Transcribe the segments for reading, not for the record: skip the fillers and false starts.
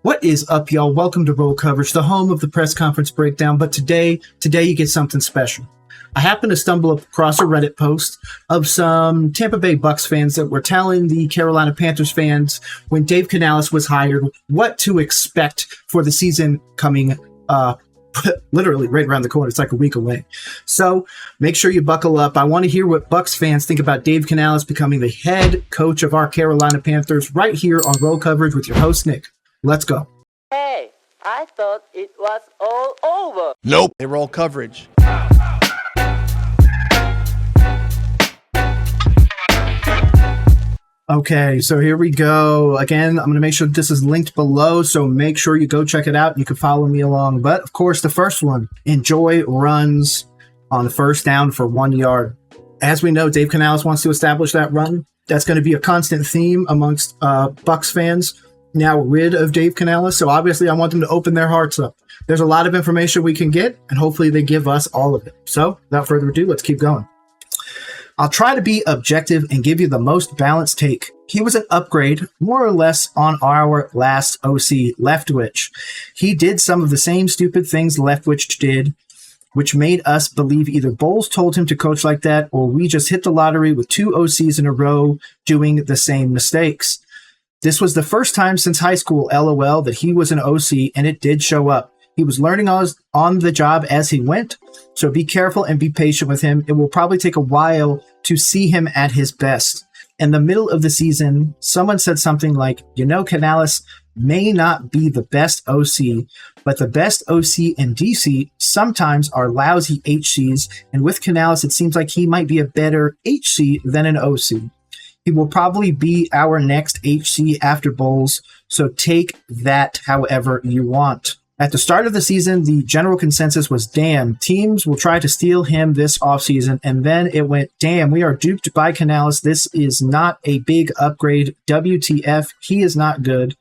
What is up, y'all? Welcome to Roll Coverage, the home of the press conference breakdown. But today you get something special. I happened to stumble across a Reddit post of some Tampa Bay Bucs fans that were telling the Carolina Panthers fans when Dave Canales was hired what to expect for the season coming literally right around the corner. It's like a week away. So make sure you buckle up. I want to hear what Bucs fans think about Dave Canales becoming the head coach of our Carolina Panthers right here on Roll Coverage with your host, Nick. Let's go. Hey, I thought it was all over. Nope. They roll coverage. Okay, so here we go. Again, I'm going to make sure that this is linked below, so make sure you go check it out and you can follow me along. But, of course, the first one, enjoy runs on the first down for 1 yard. As we know, Dave Canales wants to establish that run. That's going to be a constant theme amongst Bucs fans now rid of Dave Canales, so obviously I want them to open their hearts up. There's a lot of information we can get, and hopefully they give us all of it. So, without further ado, let's keep going. I'll try to be objective and give you the most balanced take. He was an upgrade, more or less, on our last OC, Leftwich. He did some of the same stupid things Leftwich did, which made us believe either Bowles told him to coach like that, or we just hit the lottery with 2 OCs in a row doing the same mistakes. This was the first time since high school, LOL, that he was an OC, and it did show up. He was learning on the job as he went, so be careful and be patient with him. It will probably take a while to see him at his best. In the middle of the season, someone said something like, Canales may not be the best OC, but the best OC in DC sometimes are lousy HCs, and with Canales, it seems like he might be a better HC than an OC. He will probably be our next HC after Bowles, so take that however you want. At the start of the season, the general consensus was, damn, teams will try to steal him this offseason, and then it went, damn, we are duped by Canales. This is not a big upgrade. WTF, he is not good.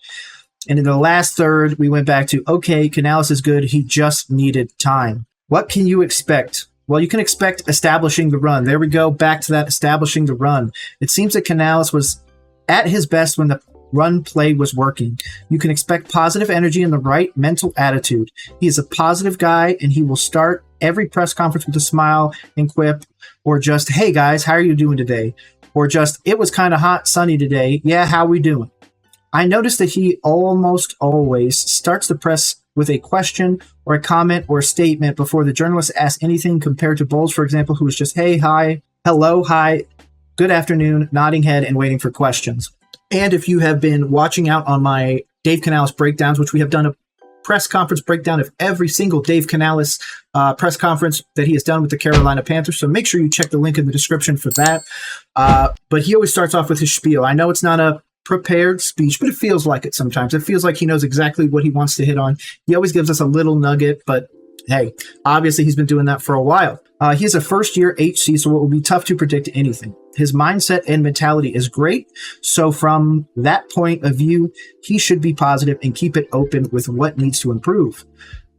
And in the last third, we went back to, okay, Canales is good. He just needed time. What can you expect? Well, you can expect establishing the run. There we go, back to that, establishing the run. It seems that Canales was at his best when the run play was working. You can expect positive energy and the right mental attitude. He is a positive guy, and he will start every press conference with a smile and quip, or just, hey guys, how are you doing today? Or just, it was kind of hot, sunny today. Yeah, how we doing? I noticed that he almost always starts the press with a question or a comment or a statement before the journalist asks anything, compared to Bowles, for example, who was just, hey, hi, hello, hi, good afternoon, nodding head and waiting for questions. And if you have been watching out on my Dave Canales breakdowns, which we have done a press conference breakdown of every single Dave Canales press conference that he has done with the Carolina Panthers, so make sure you check the link in the description for that. But he always starts off with his spiel. I know it's not a prepared speech, but it feels like it sometimes. It feels like he knows exactly what he wants to hit on. He always gives us a little nugget, but hey, obviously he's been doing that for a while. He is a first-year HC, so it will be tough to predict anything. His mindset and mentality is great, so from that point of view, he should be positive and keep it open with what needs to improve.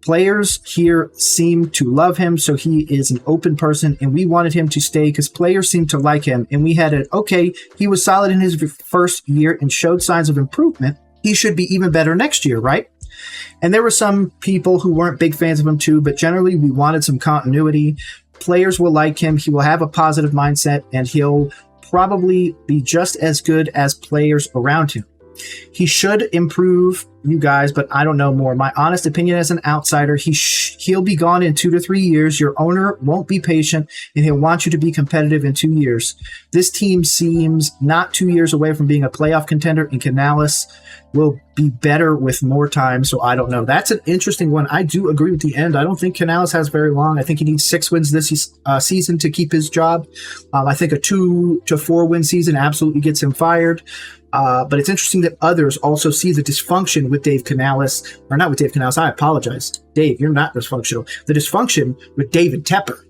Players here seem to love him, so he is an open person, and we wanted him to stay because players seem to like him, and we had he was solid in his first year and showed signs of improvement. He should be even better next year, right? And there were some people who weren't big fans of him too, but generally we wanted some continuity. Players will like him. He will have a positive mindset, and he'll probably be just as good as players around him. He should improve, you guys, but I don't know more. My honest opinion as an outsider, he'll be gone in 2 to 3 years. Your owner won't be patient, and he'll want you to be competitive in 2 years. This team seems not 2 years away from being a playoff contender, and Canales will be better with more time, so I don't know. That's an interesting one. I do agree with the end. I don't think Canales has very long. I think he needs 6 wins this season to keep his job. I think a 2 to 4 win season absolutely gets him fired. But it's interesting that others also see the dysfunction with Dave Canales, or not with Dave Canales, I apologize. Dave, you're not dysfunctional. The dysfunction with David Tepper.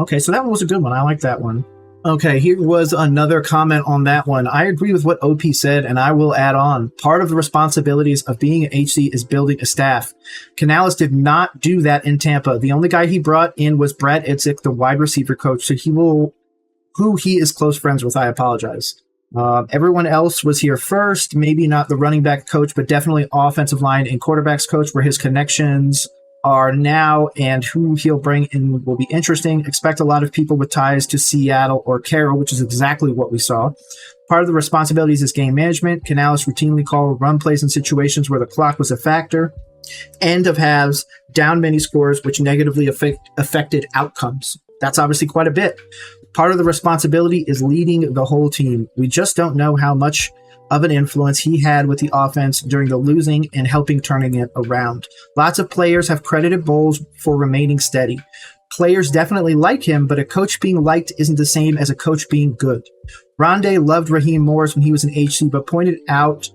Okay, so that one was a good one. I like that one. Okay, here was another comment on that one. I agree with what OP said, and I will add on. Part of the responsibilities of being an HC is building a staff. Canales did not do that in Tampa. The only guy he brought in was Brad Itzik, the wide receiver coach, so who he is close friends with. I apologize. Everyone else was here first, maybe not the running back coach, but definitely offensive line and quarterbacks coach, where his connections are now, and who he'll bring in will be interesting. Expect a lot of people with ties to Seattle or Carroll, which is exactly what we saw. Part of the responsibilities is game management. Canales routinely called run plays in situations where the clock was a factor. End of halves, down many scores, which negatively affected outcomes. That's obviously quite a bit. Part of the responsibility is leading the whole team. We just don't know how much of an influence he had with the offense during the losing and helping turning it around. Lots of players have credited Bowles for remaining steady. Players definitely like him, but a coach being liked isn't the same as a coach being good. Rondé loved Raheem Morris when he was in HC, but pointed out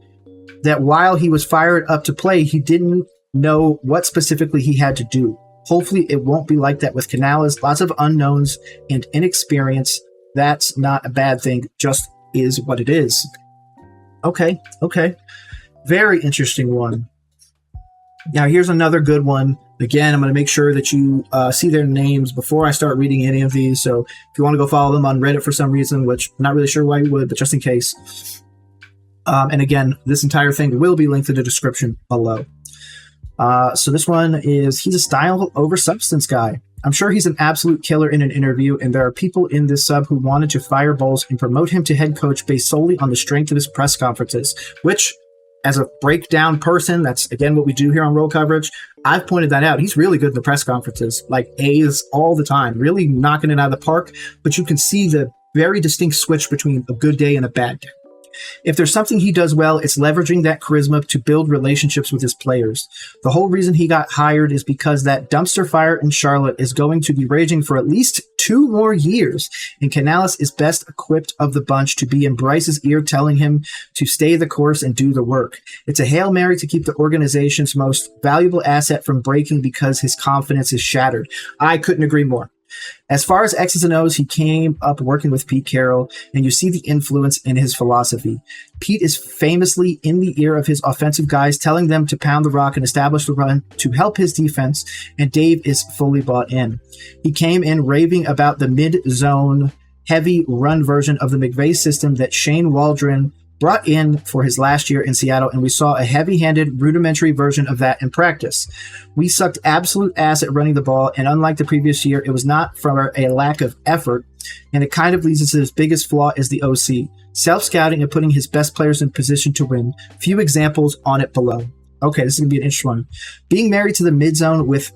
that while he was fired up to play, he didn't know what specifically he had to do. Hopefully it won't be like that with Canales. Lots of unknowns and inexperience. That's not a bad thing, just is what it is. Okay. Very interesting one. Now here's another good one. Again, I'm going to make sure that you see their names before I start reading any of these. So if you want to go follow them on Reddit for some reason, which I'm not really sure why you would, but just in case. And again, this entire thing will be linked in the description below. So this one is, he's a style over substance guy. I'm sure he's an absolute killer in an interview, and there are people in this sub who wanted to fire Bowles and promote him to head coach based solely on the strength of his press conferences, which, as a breakdown person, that's again what we do here on Roll Coverage, I've pointed that out. He's really good in the press conferences, like A's all the time, really knocking it out of the park, but you can see the very distinct switch between a good day and a bad day. If there's something he does well, it's leveraging that charisma to build relationships with his players. The whole reason he got hired is because that dumpster fire in Charlotte is going to be raging for at least 2 more years, and Canales is best equipped of the bunch to be in Bryce's ear telling him to stay the course and do the work. It's a Hail Mary to keep the organization's most valuable asset from breaking because his confidence is shattered. I couldn't agree more. As far as X's and O's, he came up working with Pete Carroll, and you see the influence in his philosophy. Pete is famously in the ear of his offensive guys, telling them to pound the rock and establish the run to help his defense, and Dave is fully bought in. He came in raving about the mid-zone, heavy run version of the McVay system that Shane Waldron brought in for his last year in Seattle, and we saw a heavy-handed, rudimentary version of that in practice. We sucked absolute ass at running the ball, and unlike the previous year, it was not from a lack of effort, and it kind of leads us to his biggest flaw is the OC. Self-scouting and putting his best players in position to win. Few examples on it below. Okay, this is going to be an interesting one. Being married to the mid-zone with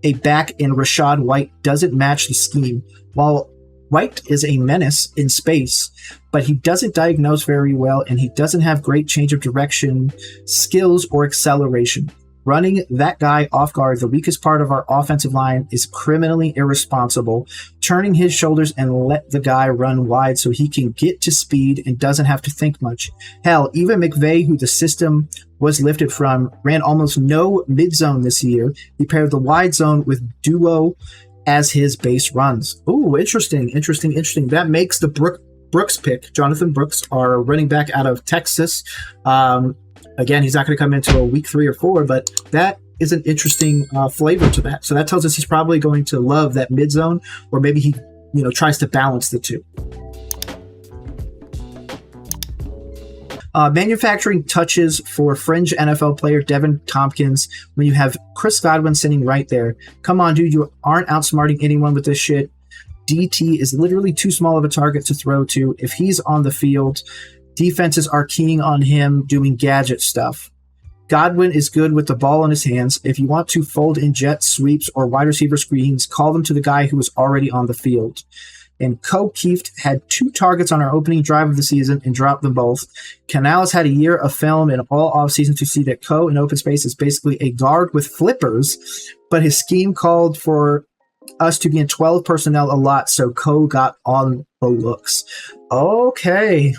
a back in Rashad White doesn't match the scheme. While White is a menace in space, but he doesn't diagnose very well, and he doesn't have great change of direction, skills, or acceleration. Running that guy off guard, the weakest part of our offensive line, is criminally irresponsible, turning his shoulders and let the guy run wide so he can get to speed and doesn't have to think much. Hell, even McVay, who the system was lifted from, ran almost no mid-zone this year. He paired the wide zone with duo as his base runs. Ooh, interesting. That makes the Brooks pick. Jonathan Brooks, our running back out of Texas. Again, he's not going to come into a week 3 or 4, but that is an interesting flavor to that. So that tells us he's probably going to love that mid zone, or maybe he, tries to balance the two. Manufacturing touches for fringe NFL player Devin Tompkins when you have Chris Godwin sitting right there. Come on, dude, you aren't outsmarting anyone with this shit. DT is literally too small of a target to throw to. If he's on the field, defenses are keying on him doing gadget stuff. Godwin is good with the ball in his hands. If you want to fold in jet sweeps or wide receiver screens, call them to the guy who is already on the field. And Keeft had 2 targets on our opening drive of the season and dropped them both. Canales had a year of film and all offseason to see that in open space is basically a guard with flippers, but his scheme called for us to be in 12 personnel a lot, so got on the looks. Okay.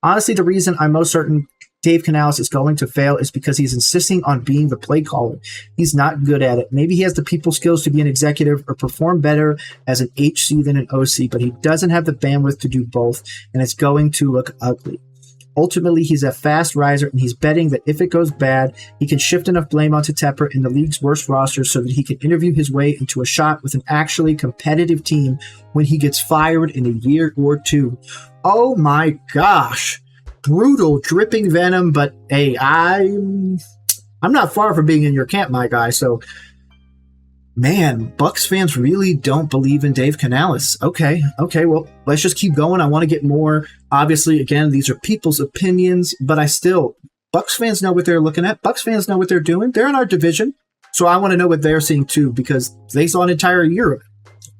Honestly, the reason I'm most certain Dave Canales is going to fail is because he's insisting on being the play caller. He's not good at it. Maybe he has the people skills to be an executive or perform better as an HC than an OC, but he doesn't have the bandwidth to do both, and it's going to look ugly. Ultimately, he's a fast riser, and he's betting that if it goes bad, he can shift enough blame onto Tepper in the league's worst roster so that he can interview his way into a shot with an actually competitive team when he gets fired in a year or two. Oh my gosh. Brutal, dripping venom, but hey, I'm not far from being in your camp, my guy, so... Man, Bucs fans really don't believe in Dave Canales. Okay, well, let's just keep going. I want to get more. Obviously, again, these are people's opinions, but Bucs fans know what they're looking at. Bucs fans know what they're doing. They're in our division, so I want to know what they're seeing too, because they saw an entire year of it.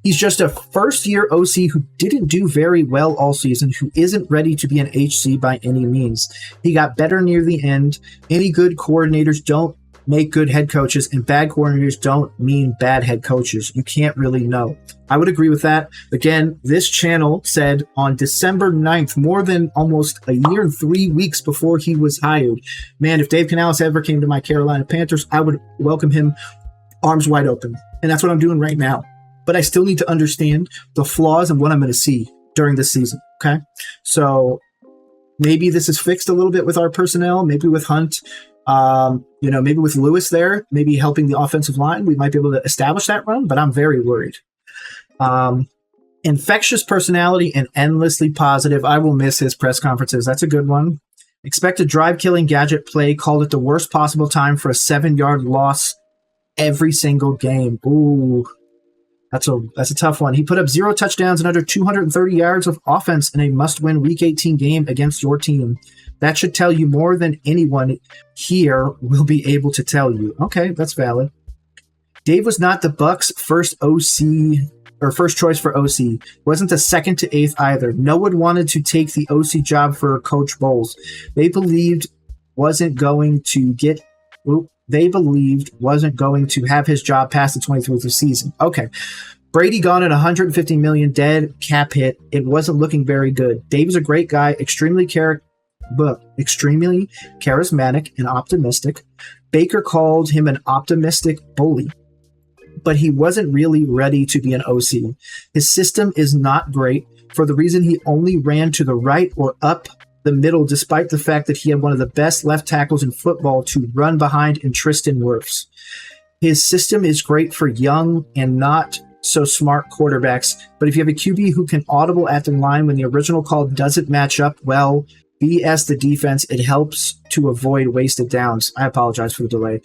He's just a first-year OC who didn't do very well all season, who isn't ready to be an HC by any means. He got better near the end. Any good coordinators don't make good head coaches, and bad coordinators don't mean bad head coaches. You can't really know. I would agree with that. Again, this channel said on December 9th, more than almost a year and 3 weeks before he was hired, man, if Dave Canales ever came to my Carolina Panthers, I would welcome him arms wide open. And that's what I'm doing right now. But I still need to understand the flaws and what I'm going to see during this season, okay? So maybe this is fixed a little bit with our personnel, maybe with Hunt, maybe with Lewis there, maybe helping the offensive line, we might be able to establish that run, but I'm very worried. Infectious personality and endlessly positive. I will miss his press conferences. That's a good one. Expected drive-killing gadget play. Called it the worst possible time for a 7-yard loss every single game. Ooh, that's a tough one. He put up 0 touchdowns and under 230 yards of offense in a must-win Week 18 game against your team. That should tell you more than anyone here will be able to tell you. Okay, that's valid. Dave was not the Bucs' first OC or first choice for OC. Wasn't the second to eighth either. No one wanted to take the OC job for Coach Bowles. They believed wasn't going to have his job past the 23rd season. Okay. Brady gone at $150 million dead cap hit. It wasn't looking very good. Dave is a great guy, extremely charismatic and optimistic. Baker called him an optimistic bully, but he wasn't really ready to be an OC. His system is not great for the reason he only ran to the right or up the middle, despite the fact that he had one of the best left tackles in football to run behind in Tristan Wirfs. His system is great for young and not so smart quarterbacks, but if you have a QB who can audible at the line when the original call doesn't match up well, BS the defense, it helps to avoid wasted downs. I apologize for the delay.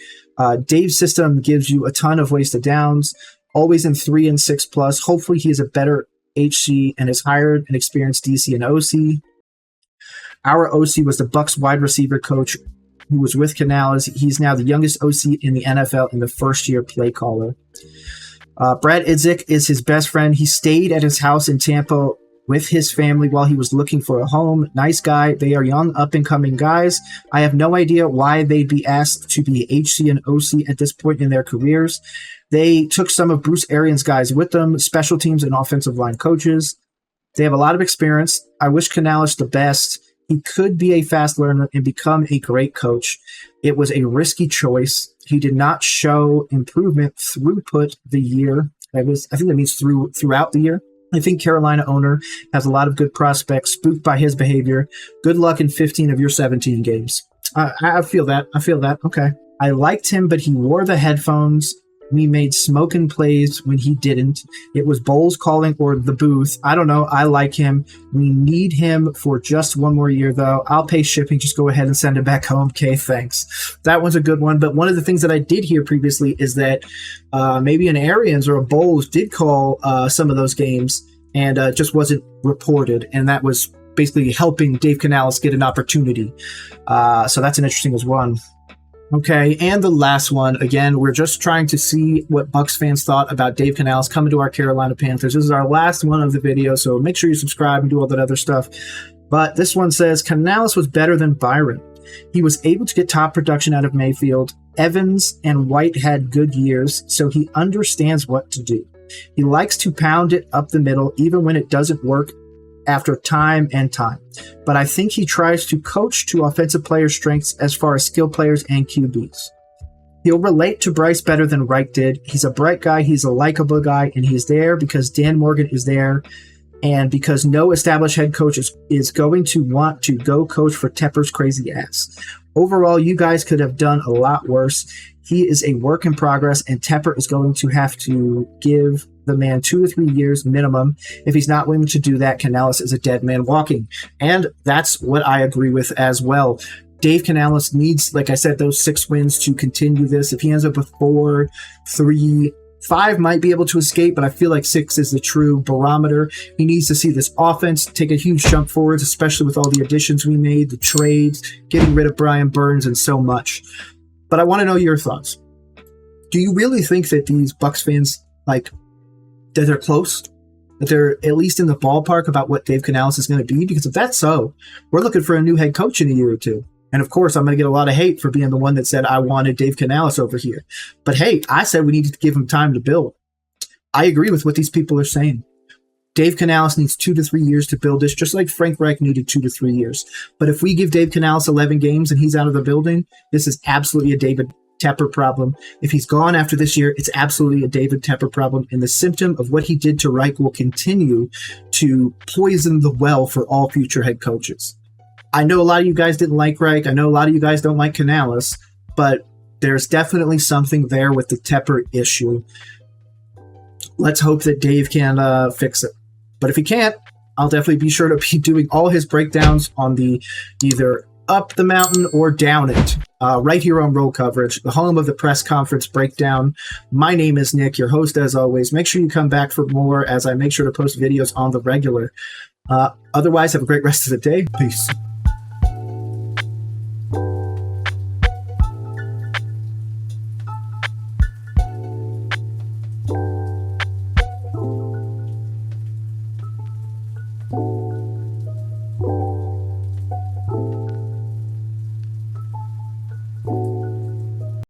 Dave's system gives you a ton of wasted downs, always in 3 and 6 plus. Hopefully he is a better HC and has hired an experienced DC and OC. Our OC was the Bucs wide receiver coach who was with Canales. He's now the youngest OC in the NFL and the first-year play caller. Brad Idzik is his best friend. He stayed at his house in Tampa with his family while he was looking for a home. Nice guy. They are young, up-and-coming guys. I have no idea why they'd be asked to be HC and OC at this point in their careers. They took some of Bruce Arians' guys with them, special teams and offensive line coaches. They have a lot of experience. I wish Canales the best. He could be a fast learner and become a great coach. It was a risky choice. He did not show improvement throughput the year. I think that means throughout the year. I think Carolina owner has a lot of good prospects, spooked by his behavior. Good luck in 15 of your 17 games. I feel that. Okay. I liked him, but he wore the headphones. We made smoking plays when he didn't. It was Bowles calling or the booth. I don't know. I like him. We need him for just one more year, though. I'll pay shipping. Just go ahead and send him back home. Okay, thanks. That one's a good one. But one of the things that I did hear previously is that maybe an Arians or a Bowles did call some of those games and just wasn't reported. And that was basically helping Dave Canales get an opportunity. So that's an interesting as one. Okay, and the last one, again, we're just trying to see what Bucs fans thought about Dave Canales coming to our Carolina Panthers. This is our last one of the video, so make sure you subscribe and do all that other stuff. But this one says, Canales was better than Byron. He was able to get top production out of Mayfield. Evans and White had good years, so he understands what to do. He likes to pound it up the middle, even when it doesn't work after time and time. But I think he tries to coach to offensive players' strengths as far as skill players and QBs. He'll relate to Bryce better than Reich did. He's a bright guy, he's a likable guy, and he's there because Dan Morgan is there, and because no established head coach is going to want to go coach for Tepper's crazy ass. Overall, you guys could have done a lot worse. He is a work in progress, and Tepper is going to have to give the man 2 or 3 years minimum. If he's not willing to do that, Canales is a dead man walking. And that's what I agree with as well. Dave Canales needs, like I said, those 6 wins to continue this. If he ends up with 4, 3, 5 might be able to escape, but I feel like 6 is the true barometer. He needs to see this offense take a huge jump forwards, especially with all the additions we made, the trades, getting rid of Brian Burns, and so much. But I want to know your thoughts. Do you really think that these Bucs fans, that they're close? That they're at least in the ballpark about what Dave Canales is going to be? Because if that's so, we're looking for a new head coach in a year or two. And of course, I'm going to get a lot of hate for being the one that said I wanted Dave Canales over here. But hey, I said we needed to give him time to build. I agree with what these people are saying. Dave Canales needs 2 to 3 years to build this, just like Frank Reich needed 2 to 3 years. But if we give Dave Canales 11 games and he's out of the building, this is absolutely a David Tepper problem. If he's gone after this year, it's absolutely a David Tepper problem. And the symptom of what he did to Reich will continue to poison the well for all future head coaches. I know a lot of you guys didn't like Reich. I know a lot of you guys don't like Canales, but there's definitely something there with the Tepper issue. Let's hope that Dave can fix it. But if he can't, I'll definitely be sure to be doing all his breakdowns on the either up the mountain or down it, right here on Roll Coverage, the home of the press conference breakdown. My name is Nick, your host as always. Make sure you come back for more as I make sure to post videos on the regular. Otherwise, have a great rest of the day. Peace.